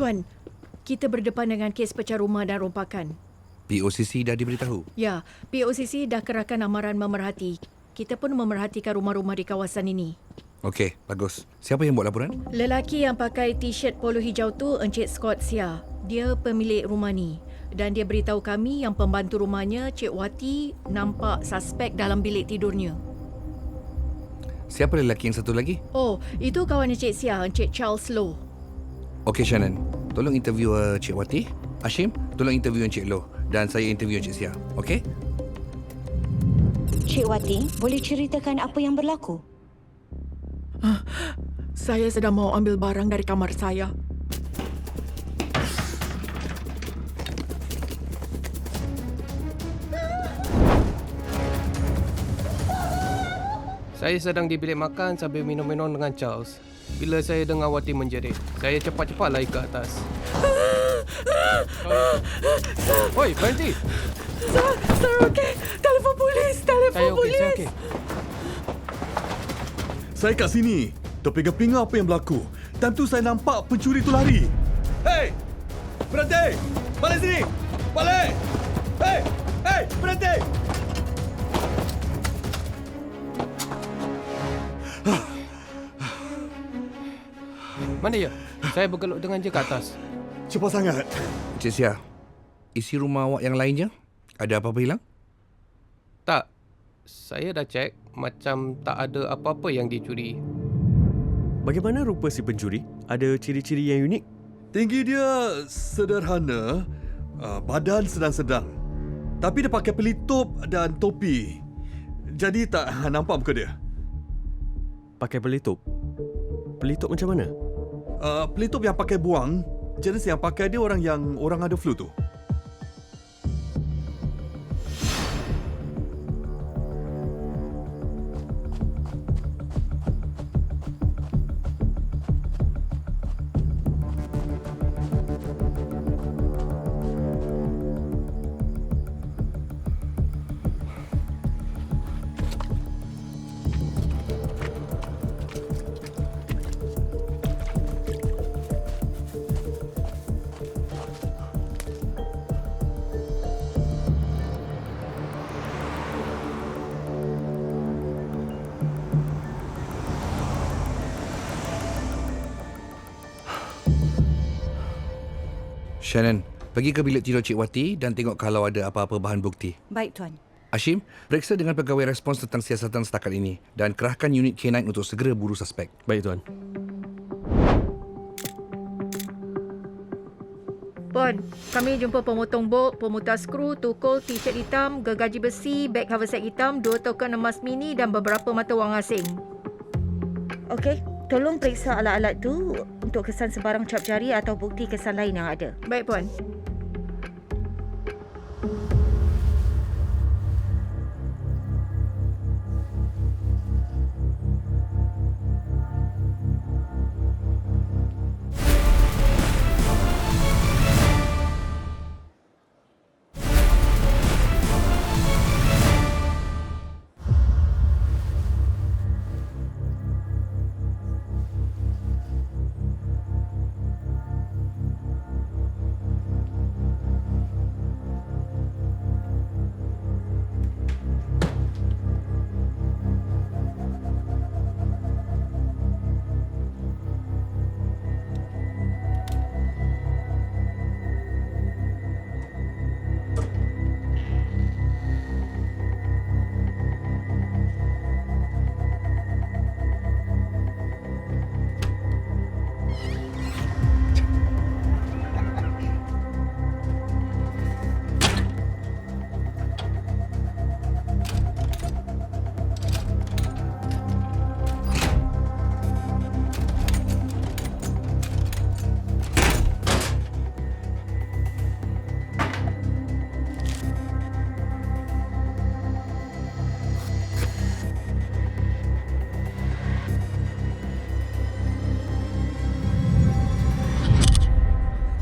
Tuan, kita berdepan dengan kes pecah rumah dan rompakan. POCC dah diberitahu? Ya, POCC dah kerahkan amaran memerhati. Kita pun memerhatikan rumah-rumah di kawasan ini. Okey, bagus. Siapa yang buat laporan? Lelaki yang pakai t-shirt polo hijau tu Encik Scott Sia. Dia pemilik rumah ni. Dan dia beritahu kami yang pembantu rumahnya, Cik Wati, nampak suspek dalam bilik tidurnya. Siapa lelaki yang satu lagi? Oh, itu kawan Encik Sia, Encik Charles Low. Okey, Shannon. Tolong interview Cik Wati. Hashim, tolong interview Encik Loh. Dan saya interview Encik Sia. Okey? Cik Wati, boleh ceritakan apa yang berlaku? Saya sedang mau ambil barang dari kamar saya. Saya sedang di bilik makan sambil minum-minum dengan Charles. Bila saya dengar Wati menjerit, saya cepat-cepat lari ke atas. Oi, berhenti! Sir, okey. Telefon polis, Saya okey, saya okey. Saya kat sini. Terpinga-pinga apa yang berlaku. Time tu saya nampak pencuri tu lari. Hei! Berhenti! Balik sini! Balik! Hei! Hei! Berhenti! Mana dia? Saya bergeluk dengan dia ke atas. Cepat sangat. Encik Sia, isi rumah awak yang lainnya? Ada apa-apa hilang? Tak. Saya dah cek. Macam tak ada apa-apa yang dicuri. Bagaimana rupa si pencuri? Ada ciri-ciri yang unik? Tinggi dia sederhana, badan sedang-sedang. Tapi dia pakai pelitup dan topi. Jadi tak nampak muka dia. Pakai pelitup? Pelitup macam mana? Pelitup yang pakai buang, jenis yang pakai dia orang yang ada flu tu. Shannon, pergi ke bilik tidur Cik Wati dan tengok kalau ada apa-apa bahan bukti. Baik, Tuan. Hashim, periksa dengan pegawai respons tentang siasatan setakat ini dan kerahkan unit K9 untuk segera buru suspek. Baik, Tuan. Puan, kami jumpa pemotong bolt, pemutar skru, tukul, t-shirt hitam, gergaji besi, beg haversack hitam, 2 token emas mini dan beberapa mata wang asing. Okey, tolong periksa alat-alat tu untuk kesan sebarang cap jari atau bukti kesan lain yang ada. Baik, Puan.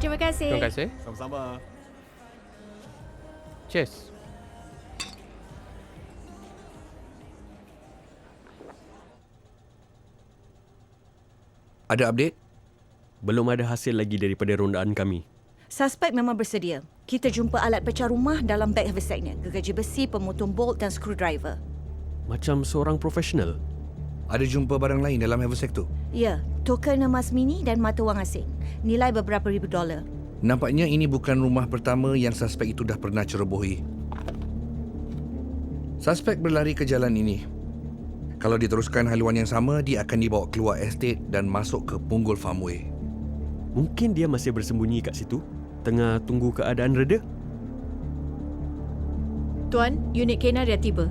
Terima kasih. Terima kasih. Sama-sama. Cheers. Ada update? Belum ada hasil lagi daripada rondaan kami. Suspek memang bersedia. Kita jumpa alat pecah rumah dalam beg haversacknya. Gergaji besi, pemotong bolt dan screwdriver. Macam seorang profesional. Ada jumpa barang lain dalam haversack tu? Ya, token emas mini dan mata wang asing. Nilai beberapa ribu dolar. Nampaknya ini bukan rumah pertama yang suspek itu dah pernah cerobohi. Suspek berlari ke jalan ini. Kalau diteruskan haluan yang sama, dia akan dibawa keluar estate dan masuk ke Punggol Farmway. Mungkin dia masih bersembunyi kat situ, tengah tunggu keadaan reda. Tuan, unit K9 dah tiba.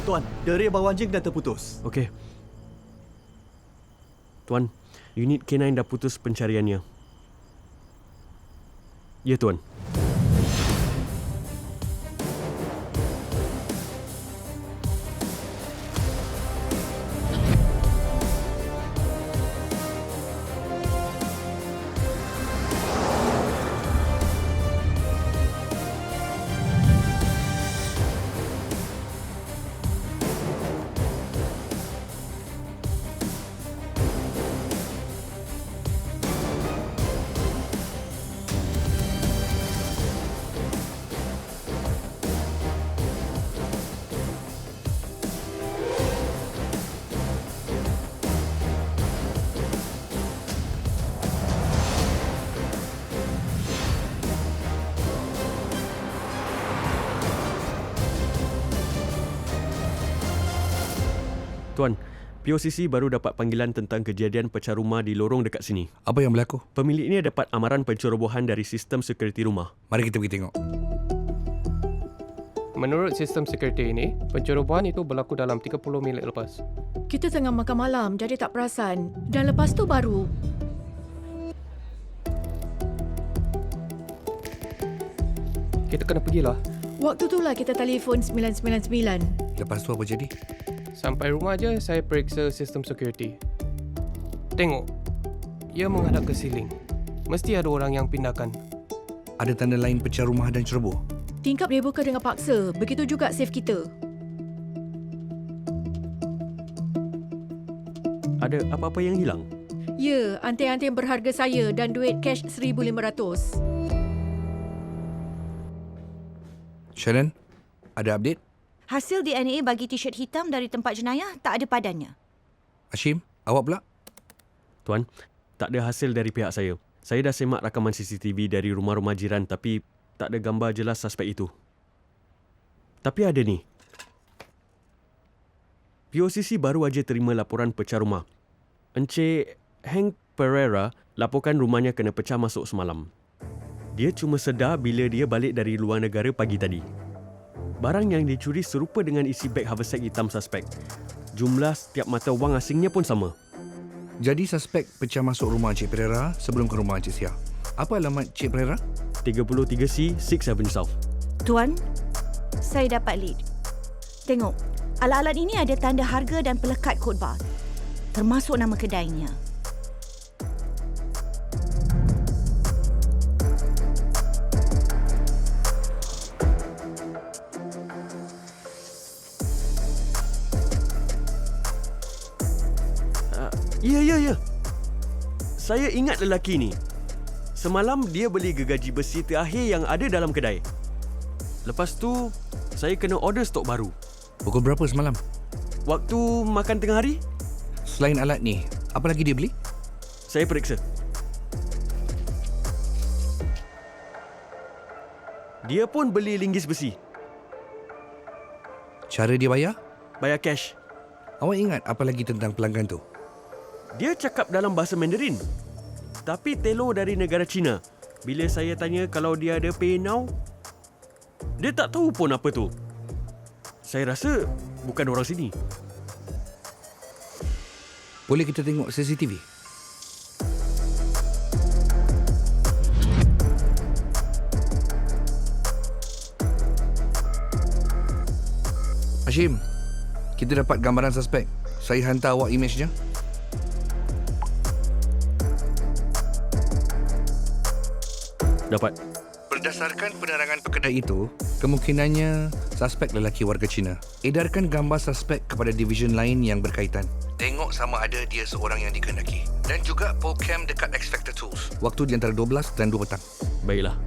Tuan, deri bawah anjing dah terputus. Okey. Tuan, unit K9 dah putus pencariannya. Ya, Tuan. Tuan, POCC baru dapat panggilan tentang kejadian pecah rumah di lorong dekat sini. Apa yang berlaku? Pemilik ini dapat amaran pencerobohan dari sistem security rumah. Mari kita pergi tengok. Menurut sistem security ini, pencerobohan itu berlaku dalam 30 minit lepas. Kita tengah makan malam jadi tak perasan. Dan lepas tu baru. Kita kena pergilah. Waktu itulah kita telefon 999. Lepas tu apa jadi? Sampai rumah je, saya periksa sistem security. Tengok, ia menghadap ke siling. Mesti ada orang yang pindahkan. Ada tanda lain pecah rumah dan ceroboh? Tingkap dia buka dengan paksa. Begitu juga safe kita. Ada apa-apa yang hilang? Ya, anting-anting berharga saya dan duit cash 1,500. Shannon, ada update? Hasil DNA bagi t-shirt hitam dari tempat jenayah tak ada padannya. Hashim, awak pula? Tuan, tak ada hasil dari pihak saya. Saya dah semak rakaman CCTV dari rumah-rumah jiran tapi tak ada gambar jelas suspek itu. Tapi ada ni. POCC baru aja terima laporan pecah rumah. Encik Hank Pereira laporkan rumahnya kena pecah masuk semalam. Dia cuma sedar bila dia balik dari luar negara pagi tadi. Barang yang dicuri serupa dengan isi beg haversack hitam suspek. Jumlah setiap mata wang asingnya pun sama. Jadi suspek pecah masuk rumah Encik Pereira sebelum ke rumah Encik Sia. Apa alamat Encik Pereira? 33C 6 Avenue South. Tuan, saya dapat lead. Tengok, alat-alat ini ada tanda harga dan pelekat kod bar. Termasuk nama kedainya. Ya. Saya ingat lelaki ni. Semalam dia beli gergaji besi terakhir yang ada dalam kedai. Lepas tu, saya kena order stok baru. Pukul berapa semalam? Waktu makan tengah hari, Selain alat ni, apa lagi dia beli? saya periksa. Dia pun beli linggis besi. Cara dia bayar? Bayar cash. Awak ingat apa lagi tentang pelanggan tu? Dia cakap dalam bahasa Mandarin. Tapi telur dari negara China. Bila saya tanya kalau dia ada pay now, dia tak tahu pun apa tu. Saya rasa bukan orang sini. Boleh kita tengok CCTV? Hashim, kita dapat gambaran suspek. Saya hantar awak imejnya. Dapat. Berdasarkan penerangan pekedai itu, kemungkinannya suspek lelaki warga Cina. Edarkan gambar suspek kepada division lain yang berkaitan. Tengok sama ada dia seorang yang dikehendaki. Dan juga POCAM dekat X Factor Tools. Waktu di antara 12 dan 2 petang. Baiklah.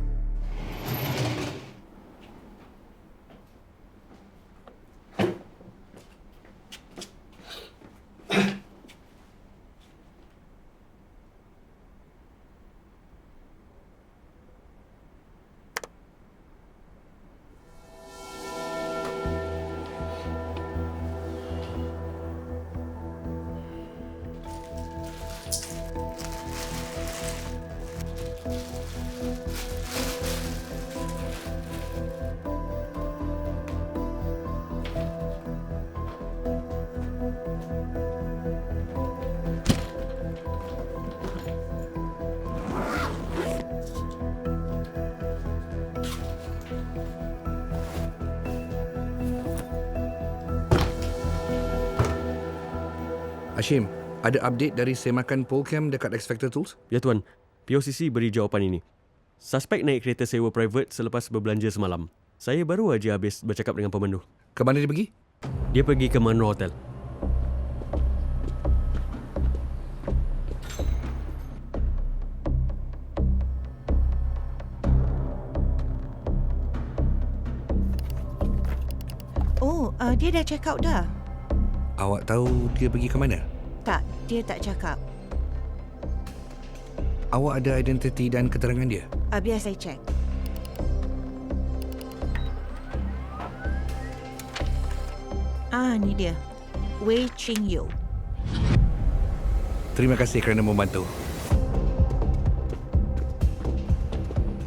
Hashim, ada update dari semakan POCAM dekat X Factor Tools? Ya tuan, POCC beri jawapan ini. Suspek naik kereta sewa private selepas berbelanja semalam. Saya baru aja habis bercakap dengan pemandu. Ke mana dia pergi? Dia pergi ke Manor Hotel. Oh, dia dah check out dah. Awak tahu dia pergi ke mana? Tak, dia tak cakap. Awak ada identiti dan keterangan dia? Biar saya check. Ni dia. Wei Ching Yo. Terima kasih kerana membantu.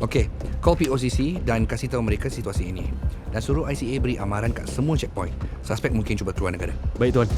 Okey, call POCC dan kasih tahu mereka situasi ini. Dan suruh ICA beri amaran kat semua checkpoint. Suspek mungkin cuba keluar negara. Baik tuan.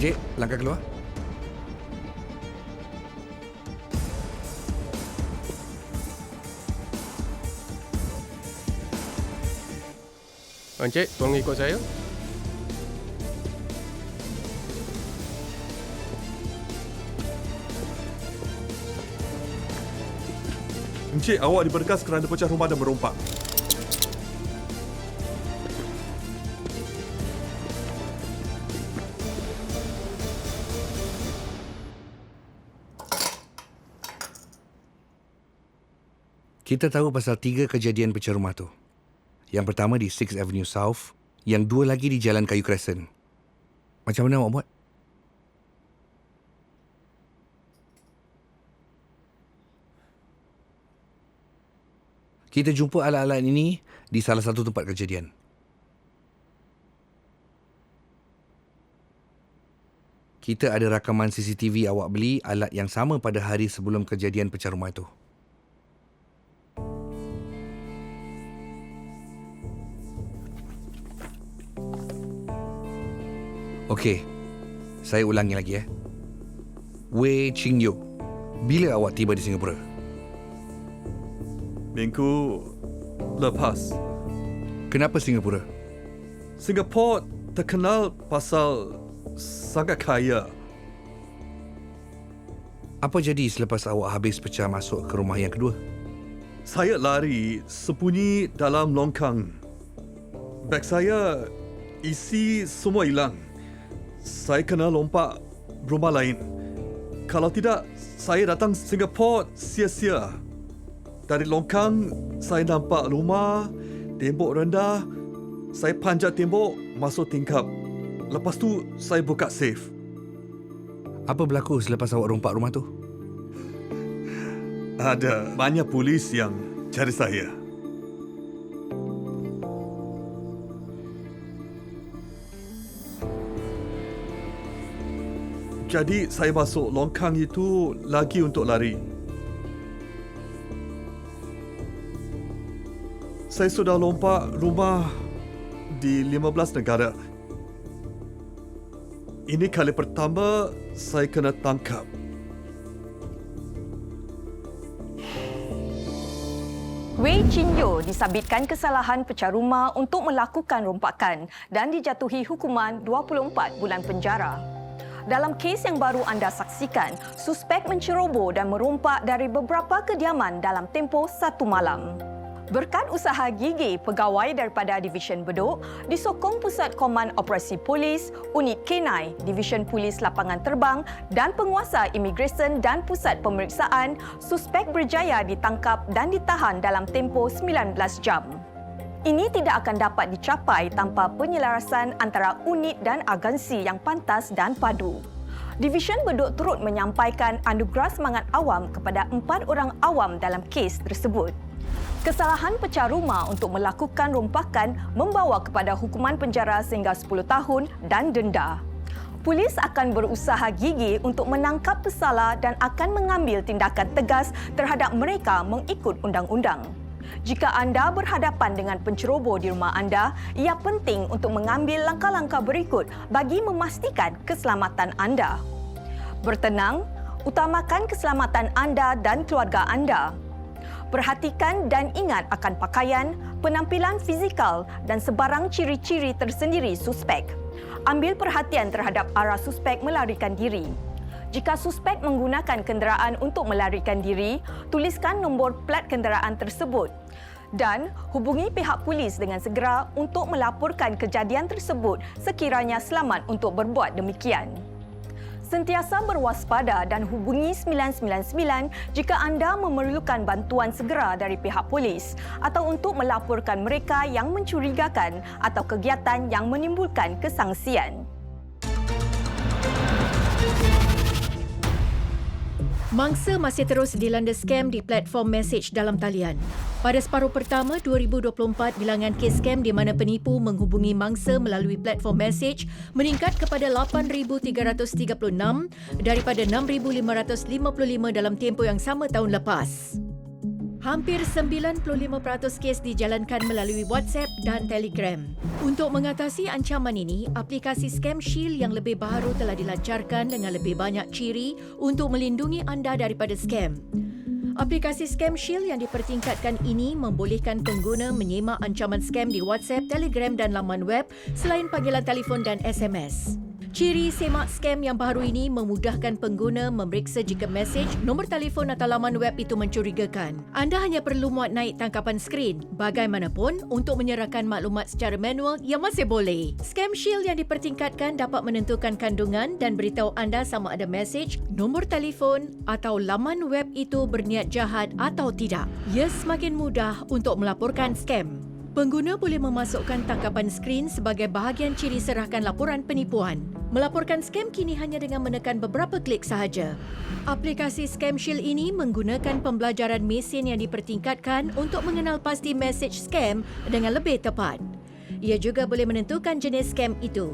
Encik, langkah keluar. Encik, tolong ikut saya. Encik, awak diberkas kerana pecah rumah dan merompak. Kita tahu pasal 3 kejadian pecah rumah tu. Yang pertama di 6th Avenue South, yang 2 lagi di Jalan Kayu Crescent. Macam mana awak buat? Kita jumpa alat-alat ini di salah satu tempat kejadian. Kita ada rakaman CCTV awak beli alat yang sama pada hari sebelum kejadian pecah rumah itu. Okey, saya ulangi lagi Wei Ching Yo, bila awak tiba di Singapura? Minggu lepas. Kenapa Singapura? Singapura terkenal pasal sangat kaya. Apa jadi selepas awak habis pecah masuk ke rumah yang kedua? Saya lari sembunyi dalam longkang. Beg saya isi semua hilang. Saya kena lompat rumah lain. Kalau tidak, saya datang Singapura sia-sia. Dari longkang, saya nampak rumah, tembok rendah. Saya panjat tembok, masuk tingkap. Lepas tu, saya buka safe. Apa berlaku selepas awak rompak rumah tu? Ada banyak polis yang cari saya. Jadi saya masuk longkang itu lagi untuk lari. Saya sudah lompat rumah di 15 negara. Ini kali pertama saya kena tangkap. Wei Chin Yo disabitkan kesalahan pecah rumah untuk melakukan rompakan dan dijatuhi hukuman 24 bulan penjara. Dalam kes yang baru anda saksikan, suspek menceroboh dan merompak dari beberapa kediaman dalam tempoh 1 malam. Berkat usaha gigih pegawai daripada Divisyen Bedok, disokong Pusat Koman Operasi Polis, Unit K9, Divisyen Polis Lapangan Terbang dan penguasa imigresen dan pusat pemeriksaan, suspek berjaya ditangkap dan ditahan dalam tempoh 19 jam. Ini tidak akan dapat dicapai tanpa penyelarasan antara unit dan agensi yang pantas dan padu. Divisyen Bedok turut menyampaikan anugerah semangat awam kepada 4 orang awam dalam kes tersebut. Kesalahan pecah rumah untuk melakukan rompakan membawa kepada hukuman penjara sehingga 10 tahun dan denda. Polis akan berusaha gigih untuk menangkap pesalah dan akan mengambil tindakan tegas terhadap mereka mengikut undang-undang. Jika anda berhadapan dengan penceroboh di rumah anda, ia penting untuk mengambil langkah-langkah berikut bagi memastikan keselamatan anda. Bertenang, utamakan keselamatan anda dan keluarga anda. Perhatikan dan ingat akan pakaian, penampilan fizikal dan sebarang ciri-ciri tersendiri suspek. Ambil perhatian terhadap arah suspek melarikan diri. Jika suspek menggunakan kenderaan untuk melarikan diri, tuliskan nombor plat kenderaan tersebut dan hubungi pihak polis dengan segera untuk melaporkan kejadian tersebut sekiranya selamat untuk berbuat demikian. Sentiasa berwaspada dan hubungi 999 jika anda memerlukan bantuan segera dari pihak polis atau untuk melaporkan mereka yang mencurigakan atau kegiatan yang menimbulkan kesangsian. Mangsa masih terus dilanda skam di platform mesej dalam talian. Pada separuh pertama 2024, bilangan kes skam di mana penipu menghubungi mangsa melalui platform mesej meningkat kepada 8,336 daripada 6,555 dalam tempoh yang sama tahun lepas. Hampir 95% kes dijalankan melalui WhatsApp dan Telegram. Untuk mengatasi ancaman ini, aplikasi Scam Shield yang lebih baru telah dilancarkan dengan lebih banyak ciri untuk melindungi anda daripada skam. Aplikasi Scam Shield yang dipertingkatkan ini membolehkan pengguna menyemak ancaman skam di WhatsApp, Telegram dan laman web selain panggilan telefon dan SMS. Ciri semak skam yang baru ini memudahkan pengguna memeriksa jika mesej, nombor telefon atau laman web itu mencurigakan. Anda hanya perlu muat naik tangkapan skrin. Bagaimanapun, untuk menyerahkan maklumat secara manual, ia masih boleh. Scam Shield yang dipertingkatkan dapat menentukan kandungan dan beritahu anda sama ada mesej, nombor telefon atau laman web itu berniat jahat atau tidak. Ia semakin mudah untuk melaporkan skam. Pengguna boleh memasukkan tangkapan skrin sebagai bahagian ciri serahkan laporan penipuan. Melaporkan skam kini hanya dengan menekan beberapa klik sahaja. Aplikasi Scam Shield ini menggunakan pembelajaran mesin yang dipertingkatkan untuk mengenal pasti mesej skam dengan lebih tepat. Ia juga boleh menentukan jenis skam itu.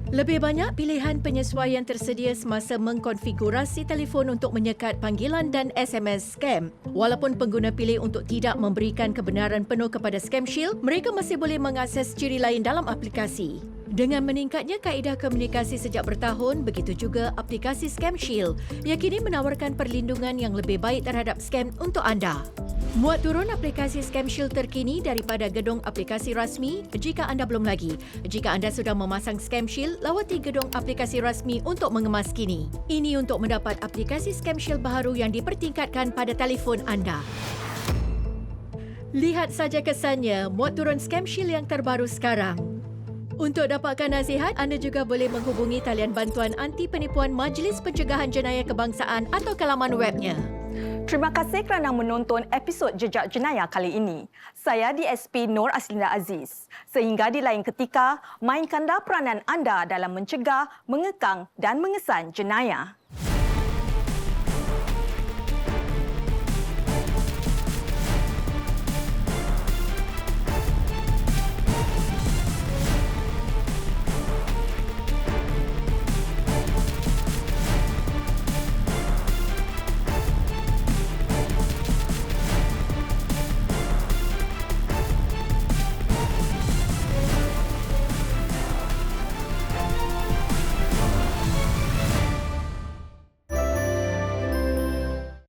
Lebih banyak pilihan penyesuaian tersedia semasa mengkonfigurasi telefon untuk menyekat panggilan dan SMS skam. Walaupun pengguna pilih untuk tidak memberikan kebenaran penuh kepada Scam Shield, mereka masih boleh mengakses ciri lain dalam aplikasi. Dengan meningkatnya kaedah komunikasi sejak bertahun, begitu juga aplikasi Scam Shield yang kini menawarkan perlindungan yang lebih baik terhadap scam untuk anda. Muat turun aplikasi Scam Shield terkini daripada gedung aplikasi rasmi jika anda belum lagi. Jika anda sudah memasang Scam Shield, lawati gedung aplikasi rasmi untuk mengemas kini. Ini untuk mendapat aplikasi Scam Shield baharu yang dipertingkatkan pada telefon anda. Lihat saja kesannya, muat turun Scam Shield yang terbaru sekarang. Untuk dapatkan nasihat, anda juga boleh menghubungi talian bantuan anti penipuan Majlis Pencegahan Jenayah Kebangsaan atau ke laman webnya. Terima kasih kerana menonton episod Jejak Jenayah kali ini. Saya DSP Nur Aslinda Aziz. Sehingga di lain ketika, mainkanlah peranan anda dalam mencegah, mengekang dan mengesan jenayah.